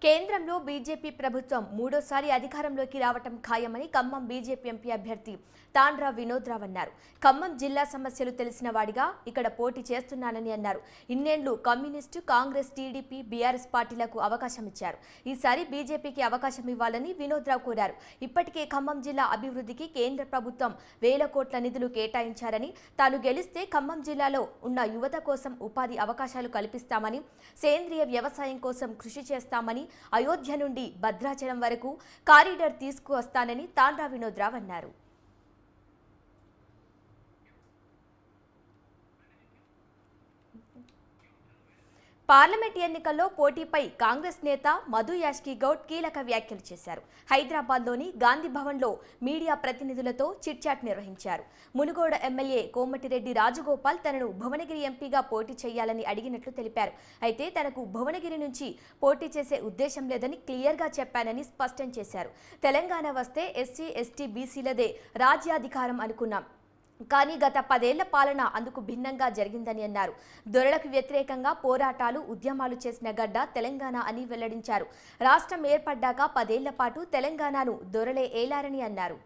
కేంద్రంలో బీజేపీ ప్రభుత్వం మూడోసారి అధికారంలోకి రావటం ఖాయమని ఖమ్మం బీజేపీ ఎంపీ అభ్యర్థి తాండ్ర వినోద్రావు అన్నారు. ఖమ్మం జిల్లా సమస్యలు తెలిసిన వాడిగా ఇక్కడ పోటీ చేస్తున్నానని అన్నారు. ఇన్నేళ్లు కమ్యూనిస్టు, కాంగ్రెస్, టీడీపీ, బీఆర్ఎస్ పార్టీలకు అవకాశం ఇచ్చారు. ఈసారి బీజేపీకి అవకాశం ఇవ్వాలని వినోద్రావు కోరారు. ఇప్పటికే ఖమ్మం జిల్లా అభివృద్ధికి కేంద్ర ప్రభుత్వం వేల కోట్ల నిధులు కేటాయించారని, తాను గెలిస్తే ఖమ్మం జిల్లాలో ఉన్న యువత కోసం ఉపాధి అవకాశాలు కల్పిస్తామని, సేంద్రియ వ్యవసాయం కోసం కృషి చేస్తామని, అయోధ్య నుండి భద్రాచలం వరకు కారిడార్ తీసుకువస్తానని తాండ్ర వినోద్రావు అన్నారు. పార్లమెంట్ ఎన్నికల్లో పోటీపై కాంగ్రెస్ నేత మధు యాష్కి గౌడ్ కీలక వ్యాఖ్యలు చేశారు. హైదరాబాద్లోని గాంధీ భవన్లో మీడియా ప్రతినిధులతో చిట్చాట్ నిర్వహించారు. మునుగోడ ఎమ్మెల్యే కోమటిరెడ్డి రాజగోపాల్ తనను భువనగిరి ఎంపీగా పోటీ చేయాలని అడిగినట్లు తెలిపారు. అయితే తనకు భువనగిరి నుంచి పోటీ చేసే ఉద్దేశం లేదని క్లియర్గా చెప్పానని స్పష్టం చేశారు. తెలంగాణ వస్తే ఎస్సీ, ఎస్టీ, బీసీలదే రాజ్యాధికారం అనుకున్నాం, కానీ గత 10 ఏళ్ల పాలన అందుకు భిన్నంగా జరిగిందని అన్నారు. దొరలకు వ్యతిరేకంగా పోరాటాలు, ఉద్యమాలు చేసిన గడ్డ తెలంగాణ అని వెల్లడించారు. రాష్ట్రం ఏర్పడ్డాక 10 ఏళ్ల పాటు తెలంగాణను దొరలే ఏలారని అన్నారు.